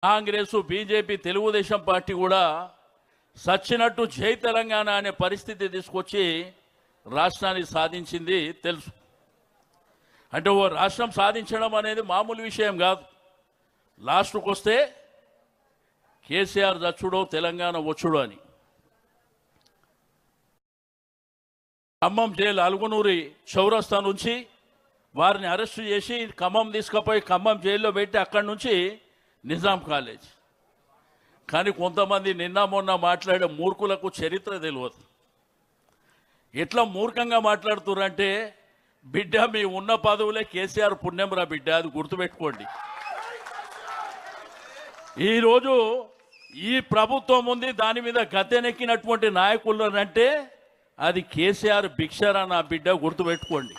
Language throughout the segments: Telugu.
కాంగ్రెస్, బీజేపీ, తెలుగుదేశం పార్టీ కూడా సచ్చినట్టు జై తెలంగాణ అనే పరిస్థితి తీసుకొచ్చి రాష్ట్రాన్ని సాధించింది తెలుసు. అంటే ఓ రాష్ట్రం సాధించడం అనేది మామూలు విషయం కాదు. లాస్ట్కు వస్తే కేసీఆర్ చచ్చుడో తెలంగాణ వచ్చుడో అని. ఖమ్మం జైలు అలుగునూరి చౌరస్తా నుంచి వారిని అరెస్టు చేసి ఖమ్మం తీసుకుపోయి ఖమ్మం జైల్లో పెట్టి అక్కడి నుంచి నిజాం కాలేజ్. కానీ కొంతమంది నిన్న మొన్న మాట్లాడే మూర్ఖులకు చరిత్ర తెలియదు. ఎట్లా మూర్ఖంగా మాట్లాడుతున్నారంటే, బిడ్డ మీ ఉన్న పదవులే కేసీఆర్ పుణ్యం రా బిడ్డ, అది గుర్తుపెట్టుకోండి. ఈరోజు ఈ ప్రభుత్వం ఉంది, దాని మీద గద్దెనెక్కినటువంటి నాయకులు అంటే అది కేసీఆర్ భిక్షరా నా బిడ్డ, గుర్తుపెట్టుకోండి.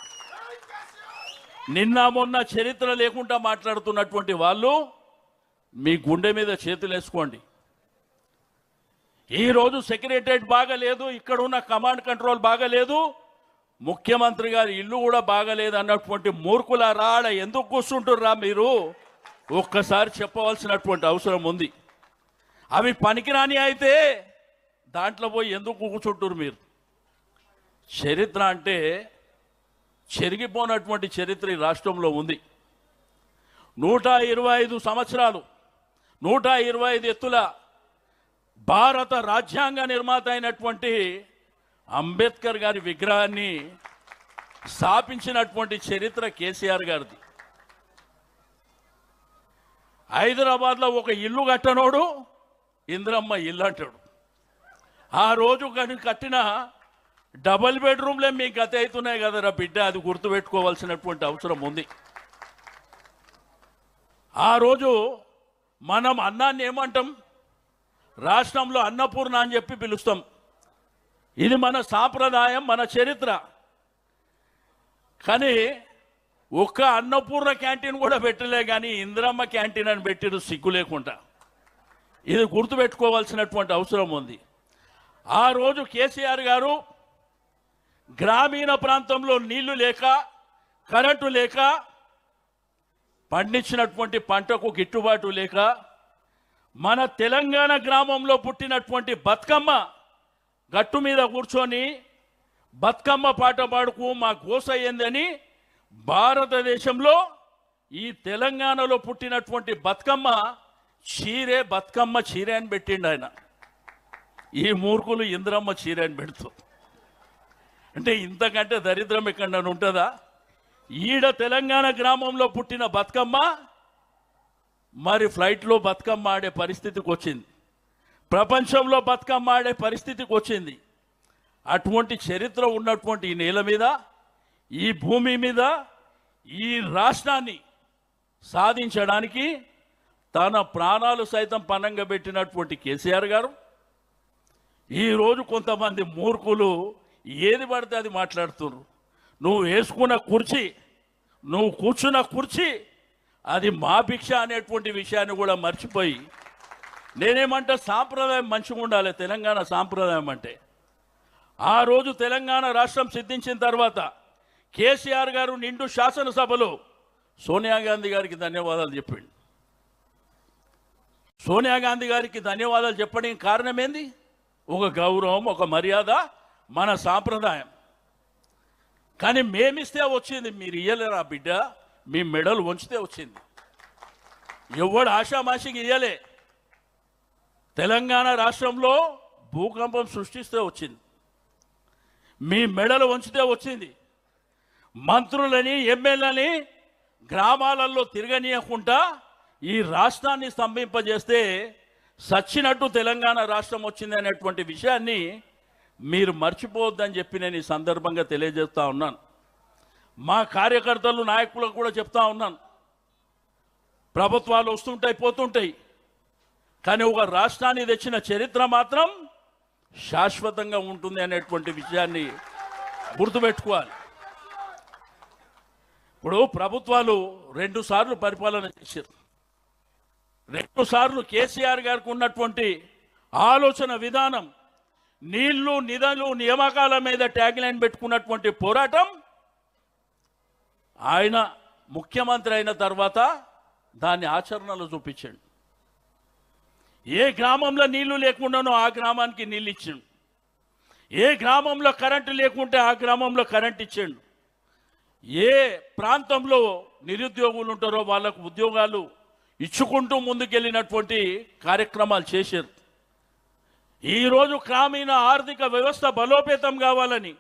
నిన్న మొన్న చరిత్ర లేకుండా మాట్లాడుతున్నటువంటి వాళ్ళు మీ గుండె మీద చేతులు వేసుకోండి. ఈరోజు సెక్రటరియట్ బాగలేదు, ఇక్కడ ఉన్న కమాండ్ కంట్రోల్ బాగలేదు, ముఖ్యమంత్రి గారి ఇల్లు కూడా బాగలేదు అన్నటువంటి మూర్ఖుల రాడ ఎందుకు కూర్చుంటుర్రా మీరు? ఒక్కసారి చెప్పవలసినటువంటి అవసరం ఉంది. అవి పనికిరాని అయితే దాంట్లో పోయి ఎందుకు కూర్చుంటురు మీరు? చరిత్ర అంటే చెరిగిపోయినటువంటి చరిత్ర ఈ రాష్ట్రంలో ఉంది. 125 సంవత్సరాలు, 125 ఎత్తుల భారత రాజ్యాంగ నిర్మాత అయినటువంటి అంబేద్కర్ గారి విగ్రహాన్ని స్థాపించినటువంటి చరిత్ర కేసీఆర్ గారిది. హైదరాబాద్లో ఒక ఇల్లు కట్టనోడు ఇందిరమ్మ ఇల్లు అంటాడు. ఆ రోజు కట్టిన డబల్ బెడ్రూమ్లే మీ గత అవుతున్నాయి కదరా బిడ్డ, అది గుర్తుపెట్టుకోవాల్సినటువంటి అవసరం ఉంది. ఆ రోజు మనం అన్నాన్ని ఏమంటాం? రాష్ట్రంలో అన్నపూర్ణ అని చెప్పి పిలుస్తాం. ఇది మన సాంప్రదాయం, మన చరిత్ర. కానీ ఒక్క అన్నపూర్ణ క్యాంటీన్ కూడా పెట్టలే, కానీ ఇందిరమ్మ క్యాంటీన్ అని పెట్టిరు సిగ్గు లేకుండా. ఇది గుర్తుపెట్టుకోవాల్సినటువంటి అవసరం ఉంది. ఆ రోజు కేసీఆర్ గారు గ్రామీణ ప్రాంతంలో నీళ్లు లేక, కరెంటు లేక, పండించినటువంటి పంటకు గిట్టుబాటు లేక, మన తెలంగాణ గ్రామంలో పుట్టినటువంటి బతుకమ్మ గట్టు మీద కూర్చొని బతుకమ్మ పాట పాడుకు మా గోస అయ్యిందని భారతదేశంలో ఈ తెలంగాణలో పుట్టినటువంటి బతుకమ్మ చీరే అని పెట్టిండు ఆయన. ఈ మూర్ఖులు ఇందిరమ్మ చీరే అని పెడుతూ, అంటే ఇంతకంటే దరిద్రం ఎక్కడ ఉంటుందా? ఈడ తెలంగాణ గ్రామంలో పుట్టిన బతుకమ్మ మరి ఫ్లైట్లో బతుకమ్మ ఆడే పరిస్థితికి వచ్చింది, ప్రపంచంలో బతుకమ్మ ఆడే పరిస్థితికి వచ్చింది. అటువంటి చరిత్ర ఉన్నటువంటి ఈ నేల మీద, ఈ భూమి మీద, ఈ రాష్ట్రాన్ని సాధించడానికి తన ప్రాణాలు సైతం పణంగా పెట్టినటువంటి కేసీఆర్ గారు ఈరోజు కొంతమంది మూర్ఖులు ఏది పడితే అది మాట్లాడుతున్నారు. నువ్వు వేసుకున్న కుర్చీ, నువ్వు కూర్చున్న కుర్చీ అది మా భిక్ష అనేటువంటి విషయాన్ని కూడా మర్చిపోయి, నేనేమంటే సాంప్రదాయం మంచిగా ఉండాలి. తెలంగాణ సాంప్రదాయం అంటే, ఆ రోజు తెలంగాణ రాష్ట్రం సిద్ధించిన తర్వాత కేసీఆర్ గారు నిండు శాసనసభలో సోనియా గాంధీ గారికి ధన్యవాదాలు చెప్పిండు. సోనియా గాంధీ గారికి ధన్యవాదాలు చెప్పడానికి కారణం ఏంది? ఒక గౌరవం, ఒక మర్యాద, మన సాంప్రదాయం. కానీ మేమిస్తే వచ్చింది, మీరు ఇయ్యలేరా బిడ్డ? మీ మెడలు వంచితే వచ్చింది. ఎవడు ఆషామాషికి ఇయ్యలే. తెలంగాణ రాష్ట్రంలో భూకంపం సృష్టిస్తే వచ్చింది, మీ మెడలు వంచితే వచ్చింది. మంత్రులని, ఎమ్మెల్యేలని గ్రామాలలో తిరగనీయకుండా ఈ రాష్ట్రాన్ని స్తంభింపజేస్తే సచ్చినట్టు తెలంగాణ రాష్ట్రం వచ్చింది అనేటువంటి విషయాన్ని మీరు మర్చిపోవద్దని చెప్పి నేను ఈ సందర్భంగా తెలియజేస్తా ఉన్నాను. మా కార్యకర్తలు, నాయకులకు కూడా చెప్తా ఉన్నాను, ప్రభుత్వాలు వస్తుంటాయి, పోతుంటాయి, కానీ ఒక రాష్ట్రాన్ని తెచ్చిన చరిత్ర మాత్రం శాశ్వతంగా ఉంటుంది అనేటువంటి విషయాన్ని గుర్తుపెట్టుకోవాలి. ఇప్పుడు ప్రభుత్వాలు 2 సార్లు పరిపాలన చేశారు. 2 సార్లు కేసీఆర్ గారికి ఉన్నటువంటి ఆలోచన విధానం, నీళ్లు, నిధులు, నియామకాల మీద ట్యాగ్ లైన్ పెట్టుకున్నటువంటి పోరాటం ఆయన ముఖ్యమంత్రి అయిన తర్వాత దాన్ని ఆచరణలో చూపించండి. ఏ గ్రామంలో నీళ్లు లేకుండానో ఆ గ్రామానికి నీళ్ళు ఇచ్చిండు, ఏ గ్రామంలో కరెంటు లేకుంటే ఆ గ్రామంలో కరెంట్ ఇచ్చిండు, ఏ ప్రాంతంలో నిరుద్యోగులు ఉంటారో వాళ్ళకు ఉద్యోగాలు ఇచ్చుకుంటూ ముందుకెళ్ళినటువంటి కార్యక్రమాలు చేశారు. ఈరోజు గ్రామీణ ఆర్థిక వ్యవస్థ బలోపేతం కావాలని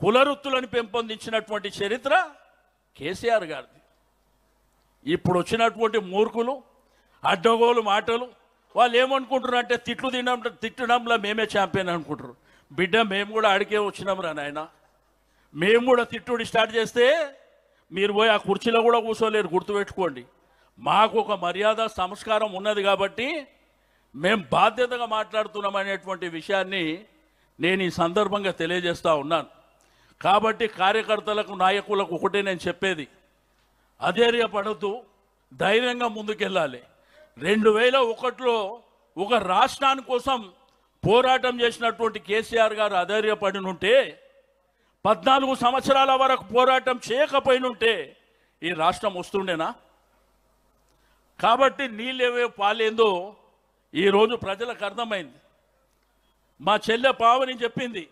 కులవృత్తులను పెంపొందించినటువంటి చరిత్ర కేసీఆర్ గారిది. ఇప్పుడు వచ్చినటువంటి మూర్ఖులు అడ్డగోలు మాటలు వాళ్ళు ఏమనుకుంటారు అంటే తిట్టడంలో మేమే ఛాంపియన్ అనుకుంటారు. బిడ్డ మేము కూడా ఆడికే వచ్చినాం రా నాయన, మేము కూడా తిట్టుడి స్టార్ట్ చేస్తే మీరు పోయి ఆ కుర్చీలో కూడా కూర్చోలేరు, గుర్తుపెట్టుకోండి. మాకు ఒక మర్యాద సంస్కారం ఉన్నది కాబట్టి మేము బాధ్యతగా మాట్లాడుతున్నాం అనేటువంటి విషయాన్ని నేను ఈ సందర్భంగా తెలియజేస్తూ ఉన్నాను. కాబట్టి కార్యకర్తలకు నాయకులకు ఒకటే నేను చెప్పేది, అధైర్యపడద్దు, ధైర్యంగా ముందుకెళ్ళాలి. 2001లో ఒక రాష్ట్రాని కోసం పోరాటం చేసినటువంటి కేసీఆర్ గారు అధైర్యపడినుంటే 14 సంవత్సరాల వరకు పోరాటం చేయకపోయినుంటే ఈ రాష్ట్రం వస్తుండేనా? కాబట్టి నీళ్ళేవే పాలేందో ఈరోజు ప్రజలకు అర్థమైంది. మా చెల్లె పావని చెప్పింది,